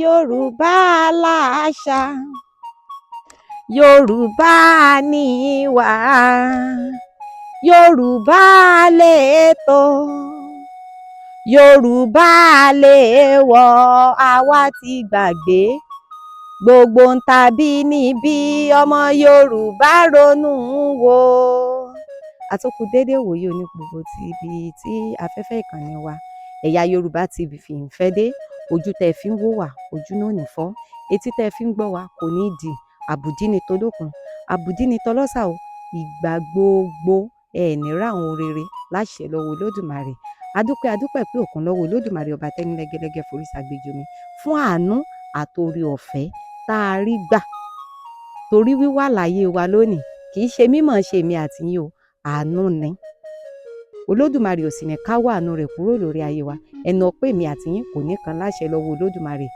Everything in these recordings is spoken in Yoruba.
Yorùbá láṣà, Yorùbá níwà, Yorùbá lètò, Yorùbá lèwọ̀, àwa ti gbàgbé gbogbo ń tàbí níbí ọmọ Yorùbá ronú wò. Àtúnkù dédé wòye ní gbogbo ti ibi tí afẹ́fẹ́ ìkànnì wa Ẹ̀yà Yorùbá TV fi ń fẹ́ dé. Ojú tẹ́ fi ń wò wá, ojú náà ní fọ́. Etí tẹ́ fi ń gbọ́ wá kò ní di. Àbùdí ni tolókun, àbùdí ni tọlọ́sà o. Ìgbà gbogbo ẹ ní ráhùn rere láṣẹ lọ́wọ́ Olódùmarè. Adúpẹ́ pé òkun lọ́wọ́ Olódùmarè ọba tẹ́ni lẹ́gẹ́lẹ́gẹ́ forí ṣàgbéjì omi fún àánú àtòrí ọ̀fẹ́ tá a rí gbà. Torí wíwà láyé wa lónìí kì í ṣe mímọ̀ ṣe èmi àti yín o, àánú ni. Olódùmarè ò sì ní káwọ́ àánú rẹ̀ kúrò lórí ayé wa. Ẹnu ọpẹ́ èmi àti yín kò ní kan láṣẹ lọ́wọ́ Olódùmarè.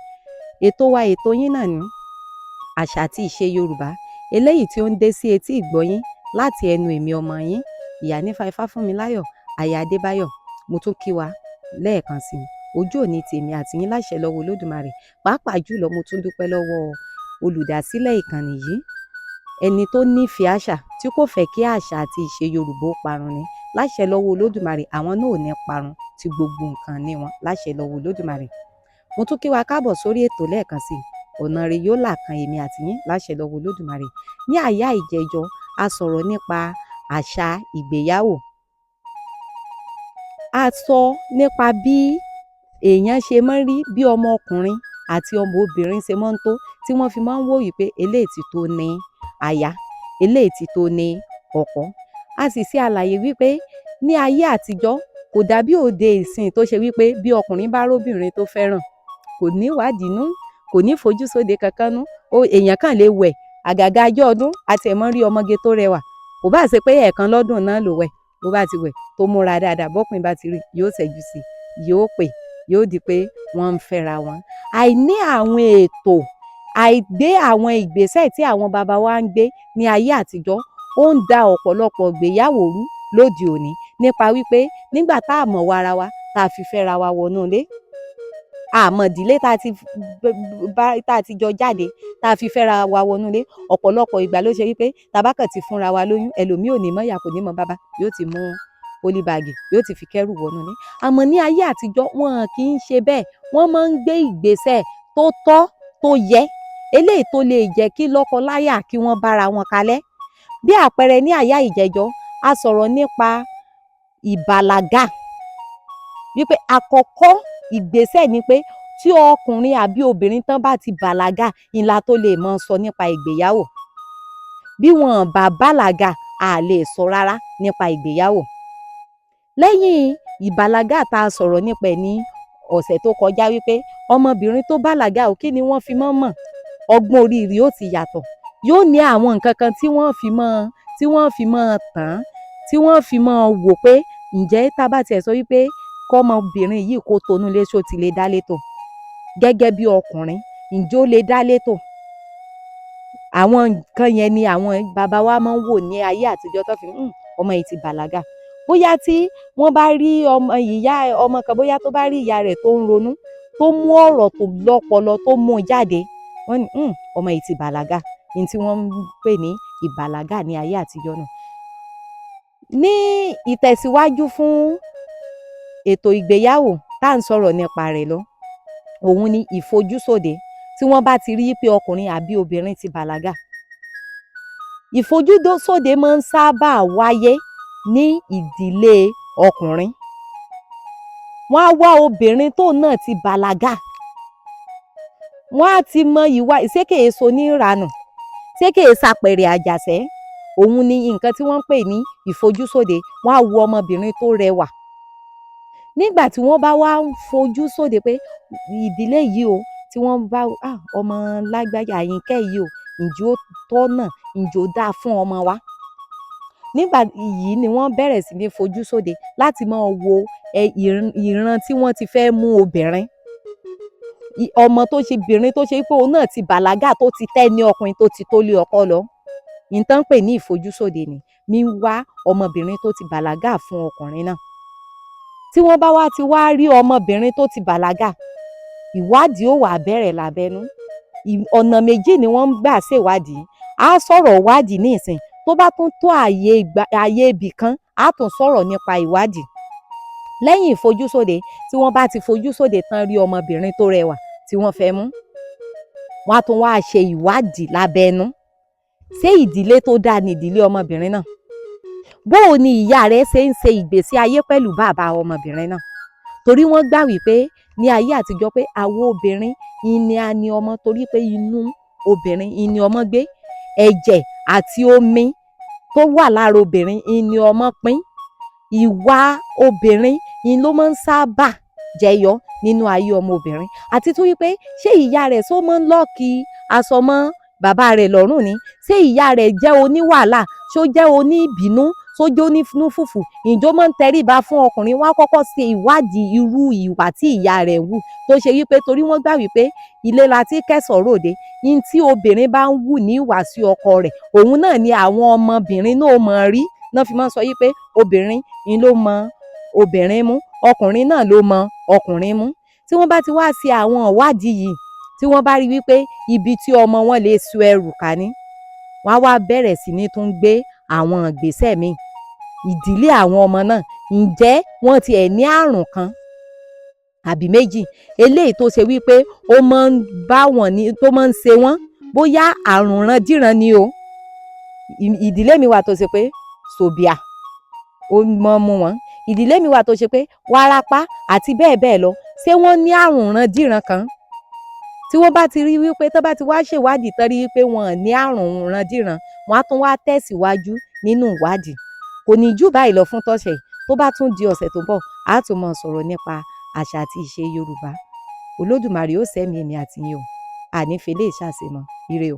Ètò wa ètò yín náà ní àṣà àti ìṣe Yorùbá, eléyìí tí ó ń dé sí etí ìgbọ́yín láti ẹnu èmi ọmọ yín Ìyánífà Ifáfúnmiláyọ̀ Aya Adébáyọ̀. Mo tún kí wa lẹ́ẹ̀kan sí i. Ojú òní tèmi àti yín láṣẹ lọ́wọ́ Olódùmarè. Pàápàá jùlọ mo tún dúpẹ́ lọ́wọ́ olùdásílẹ̀ ìkànnì yìí, ẹni tó nífẹ̀ẹ́ àṣà tí kò fẹ́ kí àṣà àti ìṣe Yorùbá ó parun ni. Láṣẹ lọ́wọ́ Olódùmarè àwọn náà ò ní parun tí gbogbo nǹkan ní wọn láṣẹ lọ́wọ́ Olódùmarè. Mo tún kí wa káàbọ̀ sórí ètò lẹ́ẹ̀kan sí i. Ọ̀nà rẹ̀ yóò là kan èmi àti yín láṣẹ lọ́wọ́ Olódùmarè. Ní àyá ìjẹjọ a sọ̀rọ̀ nípa àṣà ìgbéyàwó. A sọ nípa bí èèyàn ṣe máa ń rí bí ọmọ ọkùnrin àti ọmọ obìnrin ṣe máa ń tó, tí wọ́n fi máa ń wò wípé eléyìí ti tó ní aya, eléyìí ti tó ní ọkọ. A sì ṣe àlàyé wípé ní ayé àtijọ́ kò dàbí òde ìsìn tó ṣe wípé bí ọkùnrin bá róbìnrin tó fẹ́ràn, kò ní wádìí nú, kò ní fojú sóde kankan nú. Èèyàn kàn lè wẹ̀ àgàgà ọjọ́ ọdún àti ẹ̀ mọ́ rí ọmọge tó rẹwà. Kò bá ṣe pé ẹ̀ẹ̀kan lọ́dún náà ló wẹ̀, bó bá ti wẹ̀ tó múra dáadáa, bọ́kùnrin bá ti rí yóò ṣẹ́jú sí i, yóò pè, yóò di pé wọ́n ń fẹ́ra wọn. Àìní àwọn ètò, àìgbé àwọn ìgbésẹ̀ tí àwọn bàbá wa ń gbé ní ayé àtijọ́ ó ń da ọ̀pọ̀lọpọ̀ ìgbéyàwó rú lóde òní, nípa wípé nígbà tá a mọ̀ wara wa tá a fi fẹ́ra wa wọnú ilé, àmọ́ ìdílé tá a ti jọ jáde tá a fi fẹ́ra wa wọnú ilé, ọ̀pọ̀lọpọ̀ ìgbà ló ṣe wípé tabákàn ti fúnra wa lóyún, ẹlòmíì ò ní mọ̀ ìyá kò ní mọ̀ bàbá, yóò ti mú pólíbàgì yóò ti fi kẹ́rù wọnú ilé. Àmọ́ ní ayé àtijọ́ wọn kì í ṣe bẹ́ẹ̀, wọ́n máa ń gbé ìgbésẹ̀ tó tọ́ tó yẹ, eléyìí tó lè jẹ́ kí lọ́kọláya kí wọ́n bára wọn kalẹ̀. Bí àpẹẹrẹ ní àyá ìjẹjọ́ a sọ̀rọ̀ nípa ìbàlágà, wípé àkọ́kọ́ ìgbésẹ̀ ni pé tí ọkùnrin àbí obìnrin tán bá ti bàlágà ńlá tó lè mọ sọ nípa ìgbéyàwó. Bí wọn bá bàlágà a lè sọ rárá nípa ìgbéyàwó. Lẹ́yìn ìbàlágà tá a sọ̀rọ̀ nípa ẹ̀ ní ọ̀sẹ̀ tó kọjá wípé ọmọbìnrin tó bàlágà ò kí ni wọ́n fi mọ̀, ọgbọ́n orí rẹ̀ ó ti yàtọ̀. Yóò ní àwọn nǹkan kan tí wọ́n fi mọ̀ tán, tí wọ́n fi mọ̀ wò pé ǹjẹ́ tá bá tiẹ̀ sọ wípé kọ́mọbìnrin yìí kó tonú lé ṣó ti lè dá létò. Gẹ́gẹ́ bí ọkùnrin, ǹjẹ́ ó lè dá létò? Àwọn nǹkan yẹn ni àwọn bàbá wa máa ń wò ní ayé àtijọ́ tó fi ọmọ yìí ti bàlágà. Bóyá tí wọ́n bá rí ọmọ kan bóyá tó bá rí ìyá rẹ̀ tó ń ronú, tó mú ọ̀rọ̀ tó lọ́pọlọ tó mú jáde, wọ́n ní ọmọ yìí ti bàlágà. Ní tí wọ́n ń pè ní ìbàlágà ní ayé àtijọ́ náà. Ní ìtẹ̀síwájú fún ètò ìgbéyàwó tá à ń sọ̀rọ̀ nípa rẹ̀ lọ, òun ni ìfojúsóde. Tí wọ́n bá ti rí pé ọkùnrin àbí obìnrin ti bàlágà, ìfojúsóde máa ń sábà wáyé ní ìdílé ọkùnrin. Wọ́n á wá obìnrin tó náà ti bàlágà, wọ́n á ti mọ ìwà ṣé kìí so ní ìranù, ṣé kìí ṣàpẹẹrẹ àjàṣẹ́. Òun ni nǹkan tí wọ́n ń pè ní ìfojúsóde. Wọ́n á wo ọmọbìnrin tó rẹwà. Nígbà tí wọ́n bá wá ń fojú sóde pé ìdílé yìí o, tí wọ́n bá ọmọ lágbájá Àyìnkẹ́ yìí o, ǹjẹ́ ó tọ́nà, ǹjẹ́ ó dáa fún ọmọ wa. Nígbà yìí ni wọ́n bẹ̀rẹ̀ sí ní fojú sóde láti máa wo ìran tí wọ́n ti fẹ́ mú obìnrin. Ọmọ tó ṣe obìnrin tó ṣe pé òun náà ti bàlágà tó ti tẹ́ ní ọkùnrin tó ti tó lé ọkọ lọ. Ìtàn pè ní ìfojúsóde ni mi wá ọmọbìnrin tó ti bàlágà fún ọkùnrin náà. Tí wọ́n bá wá ti wá rí ọmọbìnrin tó ti bàlágà, ìwádìí ó wá bẹ̀rẹ̀ lábẹ́nú. Ọ̀nà méjì ni wọ́n ń gbà ṣèwádìí. Á sọ̀rọ̀ ìwádìí ní ìsìn, tó bá tún tó ààyè ibì kan, á tún sọ̀rọ̀ nípa ìwádìí. Lẹ́yìn ìfojúsóde, tí wọ́n bá ti fojúsóde tán rí ọmọbìnrin tó rẹwà tí wọ́n fẹ́ mú, wọ́n á tún wá ṣe ìwádìí lábẹ́nú. Ṣé ìdílé tó dáa ni ìdílé ọmọbìnrin náà? Bóò ni ìyá rẹ̀ ṣe ń ṣe ìgbésí ayé pẹ̀lú bàbá ọmọbìnrin náà? Torí wọ́n gbà wípé ní ayé àtijọ́ pé àwa obìnrin ni a ní ọmọ, torí pé inú obìnrin ni ọmọ gbé. Ẹ̀jẹ̀ àti omi tó wà lára obìnrin ni ọmọ pín. Ìwà obìnrin ló máa ń sábà jẹyọ nínú ayé ọmọbìnrin. Àti tún wípé ṣé ìyá rẹ̀ ṣó máa ń lọ́ọ̀kì aṣọ mọ́ bàbá rẹ̀ lọ́rùn ni? Ṣé ìyá rẹ̀ jẹ́ oníwàhálà? Ṣó jẹ́ oníbínú? Ṣó jẹ́ onífúfù? Ǹjọ́ máa ń tẹríba fún ọkùnrin? Wọ́n á kọ́kọ́ ṣe ìwádìí irú ìwà tí ìyá rẹ̀ wù, tó ṣe wípé torí wọ́n gbà wípé ilé la tí kẹ́ṣọ̀ọ́ ròde. Ihun tí obìnrin bá ń wù ní ìwà sí ọkọ rẹ̀, òun náà ni àwọn ọmọbìnrin náà mọ̀ rí. Náà fi máa ń sọ wípé obìnrin ló mọ obìnrin mú, ọkùnrin náà ló mọ ọkùnrin mú. Tí wọ́n bá ti wá ṣe àwọn ìwádìí yìí, tí wọ́n bá rí wípé ibi tí ọmọ wọn lè so ẹrù ká ní, wọ́n á wá bẹ̀rẹ̀ sí ní tún gbé àwọn ìgbésẹ̀ míì. Ìdílé àwọn ọmọ náà, ǹjẹ́ wọ́n ti ẹ̀ ní àrùn kan àbí méjì eléyìí tó ṣe wípé ó máa ń bá wọn ní, tó máa ń ṣe wọ́n, bóyá àrùn randíran ni o. Ìdílé mi wà tó ṣe pé sòbìà ó mọ́ mú wọn. Ìdílé mi wà tó ṣe pé wárápá àti bẹ́ẹ̀ bẹ́ẹ̀ lọ. Ṣé wọ́n ní àrùn randíran kan? Tí wọ́n bá ti rí wípé, tó bá ti wá ṣèwádìí tán rí wípé wọn ò ní àrùn randíran, wọ́n á tún wá tẹ̀síwájú nínú ìwádìí. Kò ní jù báyìí lọ fún tọ̀sẹ̀. Tó bá tún di ọ̀sẹ̀ tó ń bọ̀, á tún máa sọ̀rọ̀ nípa àṣà àti ìṣe Yorùbá. Olódùmarè ó ṣẹ́mi èmi àti yín o. Àní fi eléyìí ṣàṣemọ. Ire o.